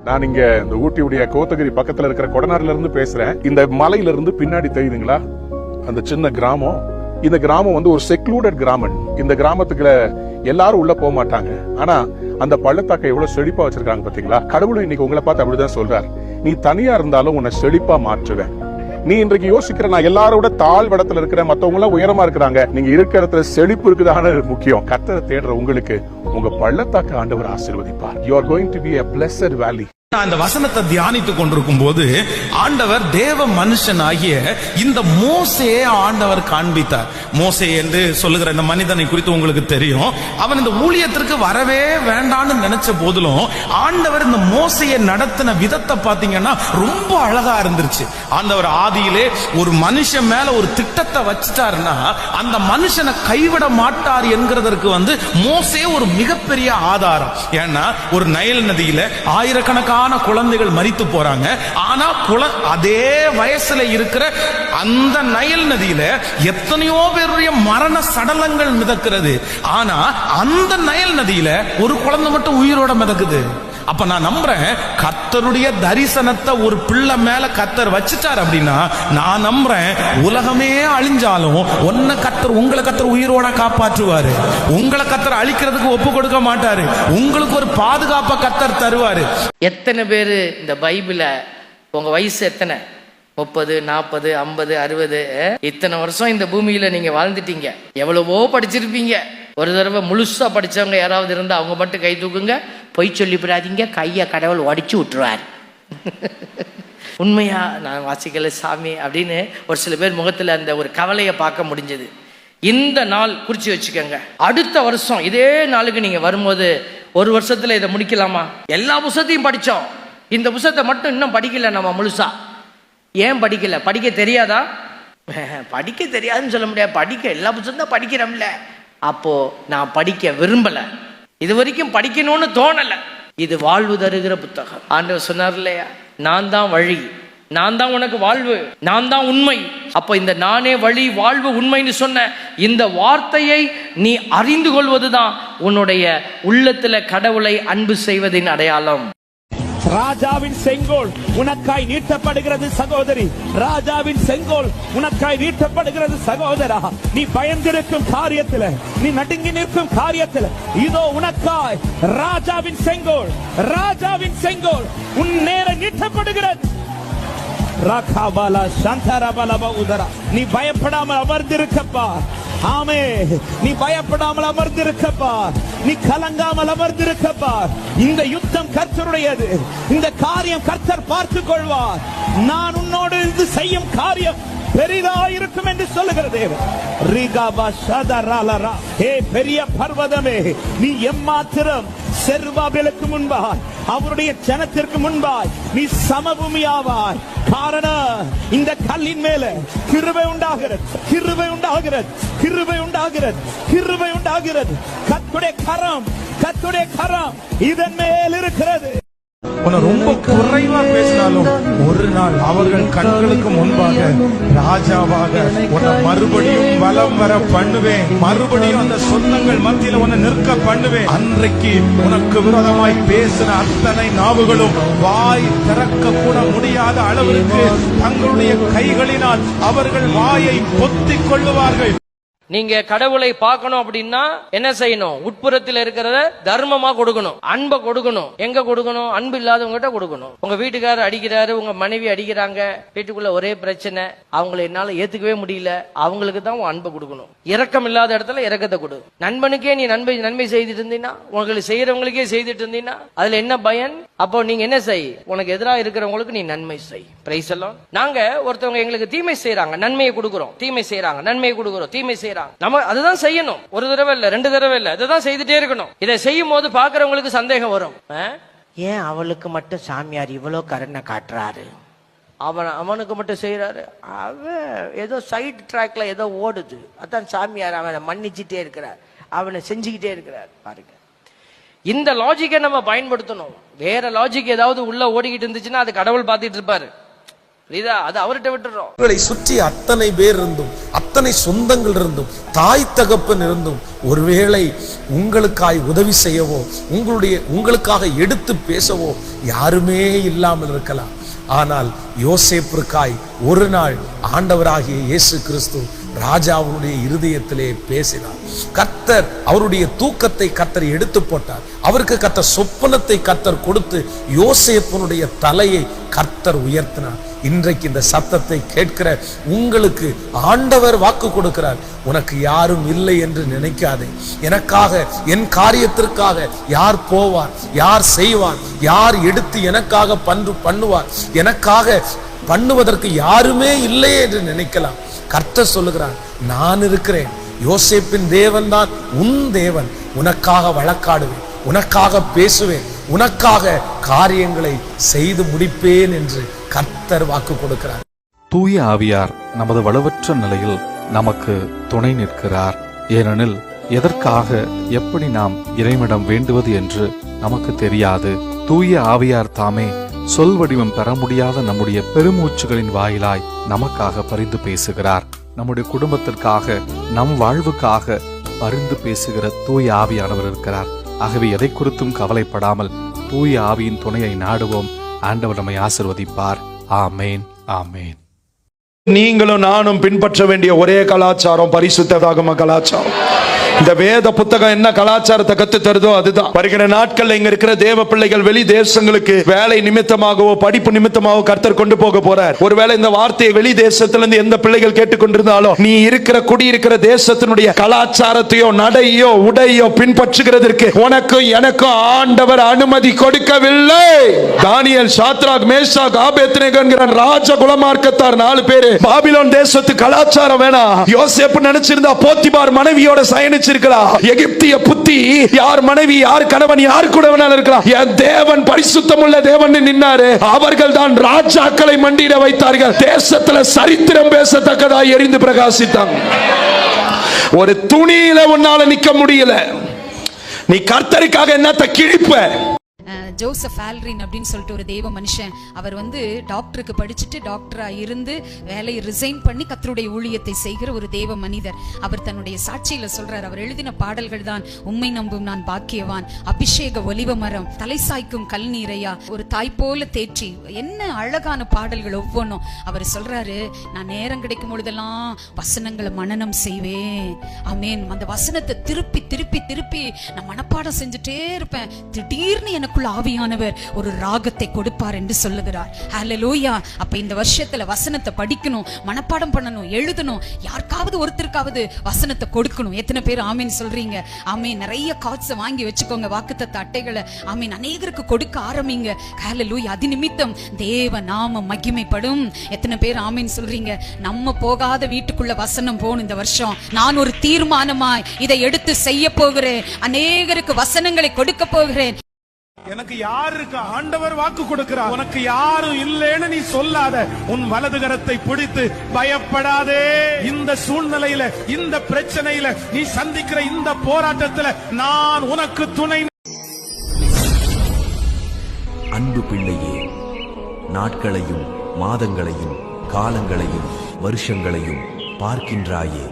நான் இங்க இந்த ஊட்டியுடைய கோத்தகிரி பக்கத்துல இருக்கிற கொடநாடுல இருந்து பேசுறேன். இந்த மலையில இருந்து பின்னாடி தெரியுதுங்களா அந்த சின்ன கிராமம். இந்த கிராமம் வந்து ஒரு செக்லூடட் கிராமம். இந்த கிராமத்துக்குள்ள எல்லாரும் உள்ள போக மாட்டாங்க. ஆனா அந்த பள்ளத்தாக்கை எவ்வளவு செழிப்பா வச்சிருக்காங்க பாத்தீங்களா? கடவுள் இன்னைக்கு உங்களை பார்த்து அப்படிதான் சொல்றார். நீ தனியா இருந்தாலும் உன்னை செழிப்பா மாற்றுவேன். நீ இன்றைக்கு யோசிக்கிற நான் எல்லாரோட தாழ்வடத்துல இருக்கிற, மத்தவங்க எல்லாம் உயரமா இருக்கிறாங்க. நீங்க இருக்கிற இடத்துல செழிப்பு இருக்குதான முக்கியம். கர்த்தரை தேடுற உங்களுக்கு உங்க பள்ளத்தாக்கு ஆண்டவர் ஆசீர்வதிப்பார். You are going to be a blessed valley. அந்த வசனத்தை தியானித்துக் கொண்டிருக்கும் போது ஆண்டவர் தேவ மனுஷன் ஆகிய இந்த மோசேயை ஆண்டவர் காண்பித்தார். மோசே என்று சொல்லுகிற இந்த மனிதனை குறித்து உங்களுக்கு தெரியும். அவன் இந்த ஊழியத்திற்கு வரவே வேண்டான்னு நினைச்ச போதிலும் ஆண்டவர் இந்த மோசையை நடத்தின விதத்தை பாத்தீங்கன்னா ரொம்ப அழகா இருந்துருச்சு. ஆண்டவர் ஆதியிலே ஒரு மனுஷன் மேல ஒரு திட்டத்தை வச்சுட்டாருன்னா அந்த மனுஷனை கைவிட மாட்டார் என்கிறதற்கு மோசே ஒரு மிகப்பெரிய ஆதாரம். ஏன்னா ஒரு நைல் நதியில ஆயிரக்கணக்கான குழந்தைகள் மரித்து போறாங்க. ஆனா அதே வயசுல இருக்கிற அந்த நைல் நதியில எத்தனையோ பேருடைய மரண சடலங்கள் மிதக்கிறது. ஆனா அந்த நைல் நதியில ஒரு குழந்தை மட்டும் உயிரோட மிதக்குது. அப்ப நான் நம்புறேன் கர்த்தருடைய தரிசனத்தை ஒரு பிள்ளை மேல கர்த்தர் வச்சுட்டார் அப்படின்னா நான் நம்புறேன் உலகமே அழிஞ்சாலும் உங்களை கர்த்தர் உயிரோட காப்பாற்றுவாரு. உங்களை கர்த்தர் அழிக்கிறதுக்கு ஒப்பு கொடுக்க மாட்டாரு. உங்களுக்கு ஒரு பாதுகாப்பை கர்த்தர் தருவாரு. எத்தனை பேரு இந்த பைபிள உங்க வயசு எத்தனை? 30, 40, 50, 60 இத்தனை வருஷம் இந்த பூமியில நீங்க வாழ்ந்துட்டீங்க. எவ்வளவோ படிச்சிருப்பீங்க. ஒரு தடவை முழுசா படிச்சவங்க யாராவது இருந்தா அவங்க மட்டும் கை தூக்குங்க. பொய் சொல்லிவிடாதீங்க, கையை கடவுள் உடைச்சு விட்டுருவார். உண்மையா நான் வாசிக்கல சாமி அப்படின்னு ஒரு சில பேர் முகத்துல அந்த ஒரு கவலையை பார்க்க முடிஞ்சது. இந்த நாள் குறிச்சு வச்சுக்கோங்க. அடுத்த வருஷம் இதே நாளுக்கு நீங்க வரும்போது ஒரு வருஷத்துல இதை முடிக்கலாமா? எல்லா புத்தகத்தையும் படிச்சோம், இந்த புத்தகத்தை மட்டும் இன்னும் படிக்கல. நம்ம முழுசா ஏன் படிக்கல? படிக்க தெரியாதா? படிக்க தெரியாதுன்னு சொல்ல முடியாது. படிக்க எல்லா புத்தகம் தான் படிக்கிறோம்ல. அப்போ நான் படிக்க விரும்பல, இது வரைக்கும் படிக்கணும்னு தோணல. இது வாழ்வு தருகிற புத்தகம். ஆண்டவர் சொன்னார் இல்லையா, நான் தான் வழி, நான் தான் உனக்கு வாழ்வு, நான் தான் உண்மை. அப்போ இந்த நானே வழி வாழ்வு உண்மைன்னு சொன்ன இந்த வார்த்தையை நீ அறிந்து கொள்வதுதான் உன்னுடைய உள்ளத்துல கடவுளை அன்பு செய்வதின் அடையாளம். ராஜாவின் செங்கோல் உனக்காய் நீட்டப்படுகிறது சகோதரி. ராஜாவின் செங்கோல் உனக்காய் நீட்டப்படுகிறது சகோதரா. நீ பயந்திருக்கும் காரியத்தில், நீ நடுங்கி நிற்கும் காரியத்தில் இதோ உனக்காய் ராஜாவின் செங்கோல், ராஜாவின் செங்கோல் உன் நேர நீட்டப்படுகிறது. நீ பயப்படாமல் அமர்ந்திருக்கப்பா. ஆமே, நீ பயப்படாமல் அமர்ந்திருக்கப்பா. நீ கலங்காமல் அமர்ந்திருக்கப்பா. இந்த யுத்தம் கர்த்தருடையது. இந்த காரியம் கர்த்தர் பார்த்துக் கொள்வார். நான் உன்னோடு இருந்து செய்யும் காரியம் பெரிதாயிருக்கும் என்று சொல்லுகிறது. பெரிய பர்வதமே, நீ எம்மாத்திரம் செருபாபேலுக்கு முன்பாய், அவருடைய ஜனத்திற்கு முன்பாய் நீ சமபூமியாவாய். காரணம் இந்த கல்லின் மேல கிருபை உண்டாகிறது, கிருபை உண்டாகிறது, கிருபை உண்டாகிறது, கிருபை உண்டாகிறது. கர்த்தருடைய கரம், கர்த்தருடைய கரம் இதன் மேல் இருக்கிறது. உன்னை ரொம்ப குறைவா பேசினாலும் ஒரு நாள் அவர்கள் கண்களுக்கு முன்பாக ராஜாவாக உன்னை மறுபடியும் வலம் வர பண்ணுவேன். மறுபடியும் அந்த சொந்தங்கள் மத்தியில் உன்னை நிற்க பண்ணுவேன். அன்றைக்கு உனக்கு விரோதமாய் பேசின அத்தனை நாவுகளும் வாய் திறக்க கூட முடியாத அளவிற்கு தங்களுடைய கைகளினால் அவர்கள் வாயை பொத்திக் கொள்ளுவார்கள். நீங்க கடவுளை பார்க்கணும் அப்படின்னா என்ன செய்யணும்? உட்புறத்தில் இருக்கிறத தர்மமா கொடுக்கணும், அன்பை கொடுக்கணும். எங்க கொடுக்கணும்? அன்பு இல்லாதவங்க கொடுக்கணும். உங்க வீட்டுக்காரர் அடிக்கிறாரு, உங்க மனைவி அடிக்கிறாங்க, வீட்டுக்குள்ள ஒரே பிரச்சனை, அவங்களை என்னால ஏத்துக்கவே முடியல, அவங்களுக்கு தான் அன்பை கொடுக்கணும். இரக்கம் இல்லாத இடத்துல இரக்கத்தை கொடு. நண்பனுக்கே நீ நன்மை செய்துட்டு இருந்தீங்கன்னா, உங்களுக்கு செய்யறவங்களுக்கே செய்துட்டு இருந்தீங்கன்னா அதுல என்ன பயன்? அப்போ நீங்க என்ன செய்? உனக்கு எதிராக இருக்கிறவங்களுக்கு நீ நன்மை செய். பிரைஸ் எல்லாம். நாங்க ஒருத்தவங்க எங்களுக்கு தீமை செய்யறாங்க, நன்மையை கொடுக்கிறோம். தீமை செய்யறாங்க, நன்மையை கொடுக்கிறோம். தீமை செய்யறாங்க, நம்ம அதுதான் செய்யணும். ஒரு தடவை இல்ல, 2 தடவை இல்ல, அதுதான் செய்துட்டே இருக்கணும். இதை செய்யும் போது பாக்குறவங்களுக்கு சந்தேகம் வரும். ஏன் அவளுக்கு மட்டும் சாமியார் இவ்வளவு கருணை காட்டுறாரு, அவனுக்கு மட்டும் செய்யறாரு, அவன் ஏதோ சைடு ட்ராக்ல ஏதோ ஓடுது, அதான் சாமியார் அவனை மன்னிச்சுட்டே இருக்கிறார், அவனை செஞ்சுக்கிட்டே இருக்கிறார். பாருங்க, இந்த லாஜிக்கை நம்ம பயன்படுத்தணும். வேற லாஜிக் ஏதாவது உள்ள ஓடிக்கிட்டு இருந்துச்சுன்னா அது கடவுள் பார்த்துட்டு இருப்பாரு. புரியுதா? அது அவர்கிட்ட விட்டுறோம். உங்களை சுற்றி அத்தனை பேர் இருந்தும், அத்தனை சொந்தங்கள் இருந்தும், தாய் தகப்பன் இருந்தும், ஒருவேளை உங்களுக்காய் உதவி செய்யவோ, உங்களுக்காக எடுத்து பேசவோ யாருமே இல்லாமல் இருக்கலாம். ஆனால் யோசேப்பிற்காய் ஒரு நாள் ஆண்டவராகிய இயேசு கிறிஸ்து ராஜாவுடைய இருதயத்திலே பேசினார். கர்த்தர் அவருடைய தூக்கத்தை கர்த்தர் எடுத்து போட்டார். அவருக்கு கர்த்தர் சொப்பனத்தை கர்த்தர் கொடுத்து யோசேப்பினுடைய தலையை கர்த்தர் உயர்த்தினார். இன்றைக்கு இந்த சத்தத்தை கேட்கிற உங்களுக்கு ஆண்டவர் வாக்கு கொடுக்கிறார். உனக்கு யாரும் இல்லை என்று நினைக்காதே. எனக்காக, என் காரியத்திற்காக யார் போவார், யார் செய்வார், யார் எடுத்து எனக்காக பண்ணுவார், எனக்காக பண்ணுவதற்கு யாருமே இல்லை என்று நினைக்கலாம். கர்த்தர் சொல்லுகிறார், நான் இருக்கிறேன். யோசேப்பின் தேவன் தான் உன் தேவன். உனக்காக வழக்காடுவேன், உனக்காக பேசுவேன், உனக்காக காரியங்களை செய்து முடிப்பேன் என்று கர்த்தர் வாக்கு கொடுக்கிறார். தூய ஆவியார் நமது வலுவற்ற நிலையில் நமக்கு துணை நிற்கிறார். ஏனெனில் எதற்காக, எப்படி நாம் இறைவனிடம் வேண்டுவது என்று நமக்கு தெரியாது. தூய ஆவியார் தாமே சொல் வடிவம் பெற முடியாத நம்முடைய பெருமூச்சுகளின் வாயிலாய் நமக்காக பரிந்து பேசுகிறார். நம்முடைய குடும்பத்திற்காக, நம் வாழ்வுக்காக பரிந்து பேசுகிற தூய ஆவியானவர் இருக்கிறார். ஆகவே எதை குறித்தும் கவலைப்படாமல் தூய ஆவியின் துணையை நாடுவோம். ஆண்டவர் நம்மை ஆசிர்வதிப்பார். ஆமேன், ஆமேன். நீங்களும் நானும் பின்பற்ற வேண்டிய ஒரே கலாச்சாரம் பரிசுத்ததாகம கலாச்சாரம். இந்த வேத புத்தகம் என்ன கலாச்சாரத்தை கத்து தருதோ அதுதான். வருகிற நாட்கள்ல இங்க இருக்கிற தேவ பிள்ளைகள் வெளி தேசங்களுக்கு வேலை நிமித்தமாகவோ படிப்பு நிமித்தமாகவோ கர்த்தர் கொண்டு போக போறார். ஒருவேளை இந்த வார்த்தையை வெளி தேசத்திலிருந்து எந்த பிள்ளைகள் கேட்டுக்கொண்டிருந்தாலும், நீ குடியிருக்கிற தேசத்தினுடைய கலாச்சாரத்தையோ நடையோ உடையோ பின்பற்றுகிறதற்கு உனக்கும் எனக்கும் ஆண்டவர் அனுமதி கொடுக்கவில்லை. தானியேல், சாத்ராக், மேஷாக், ஆபேத்நேகோ என்கிற ராஜ குலமார்க்கத்தார் 4 பேரு பாபிலோன் தேசத்து கலாச்சாரம் வேணாம். யோசேப்பு நினைச்சிருந்தா போத்திபார் மனைவியோட சயனிச்சிருக்கலாம். எகிப்திய புத்தி, யார் மனைவி, யார் கணவன், யார் கூட வேணாலும் இருக்கலாம். என் தேவன் பரிசுத்தமுள்ள தேவன் நின்னாரு. அவர்கள் தான் ராஜாக்களை மண்டியிட வைத்தார்கள். தேசத்துல சரித்திரம் பேசத்தக்கதாய் எரிந்து பிரகாசித்தாங்க. ஒரு துணியில உன்னால நிக்க முடியல. நீ கர்த்தருக்காக என்னத்த கிழிப்ப. ஜோசப் ஆல்ரின் அப்படின்னு சொல்லிட்டு ஒரு தெய்வ மனுஷன், அவர் டாக்டருக்கு படிச்சுட்டு டாக்டரா இருந்து வேலையை ரிசைன் பண்ணி கர்த்தருடைய ஊழியத்தை செய்கிற ஒரு தெய்வ மனிதர். அவர் தன்னுடைய சாட்சியில சொல்றார், அவர் எழுதின பாடல்கள் தான் உம்மை நம்பும் நான் பாக்கியவான், அபிஷேக ஒலிவ மரம், தலை சாய்க்கும் கல் நீரையா, ஒரு தாய் போல தேற்றி, என்ன அழகான பாடல்கள் ஒவ்வொன்றும். அவர் சொல்றாரு, நான் நேரம் கிடைக்கும் பொழுதெல்லாம் வசனங்களை மனனம் செய்வேன். ஆமென். அந்த வசனத்தை திருப்பி திருப்பி திருப்பி நான் மனப்பாடம் செஞ்சுட்டே இருப்பேன். திடீர்னு எனக்குள்ள ஆவியானவர் ஒரு ராகத்தை கொடுப்பார் என்று சொல்லுகிறார். ஹல்லேலூயா. அப்ப இந்த வருஷத்துல வசனத்தை படிக்கணும், மனப்பாடம் பண்ணணும், எழுதணும், யாருக்காவது ஒருத்தருக்காவது வசனத்தை கொடுக்கணும். எத்தனை பேர் ஆமீன் சொல்றீங்க? ஆமீன். நிறைய கார்ட்ஸ் வாங்கி வச்சுக்கோங்க, வாக்குத்தத்த அட்டைகளை. ஆமீன். அநேகருக்கு கொடுக்க ஆரம்பிங்க. ஹல்லேலூயா. அது நிமித்தம் தேவ நாமம் மகிமைப்படும். எத்தனை பேர் ஆமீன் சொல்றீங்க? நம்ம போகாத வீட்டுக்குள்ள வசனம் போகணும் இந்த வருஷம். நான் ஒரு தீர்மானமாய் இதை எடுத்து செய்ய போகிறேன். அநேகருக்கு வசனங்களை கொடுக்க போகிறேன். எனக்கு யாருக்கு ஆண்டவர் வாக்கு கொடுக்கிறார். உனக்கு யாரும் இல்லைன்னு நீ சொல்லாத. உன் வலது கரத்தை பிடித்து பயப்படாதே. இந்த சூழ்நிலையில, இந்த பிரச்சனையில, நீ சந்திக்கிற இந்த போராட்டத்துல நான் உனக்கு துணை. அன்பு பிள்ளையே, நாட்களையும் மாதங்களையும் காலங்களையும் வருஷங்களையும் பார்க்கின்றாயே.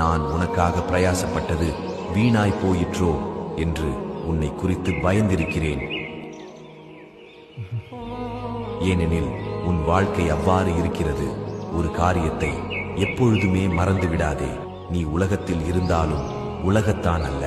நான் உனக்காக பிரயாசப்பட்டது வீணாய் போயிற்றோ என்று உன்னை குறித்து பயந்திருக்கிறேன். ஏனெனில் உன் வாழ்க்கை அவ்வாறு இருக்கிறது. ஒரு காரியத்தை எப்பொழுதுமே மறந்து விடாதே. நீ உலகத்தில் இருந்தாலும் உலகத்தான் அல்ல.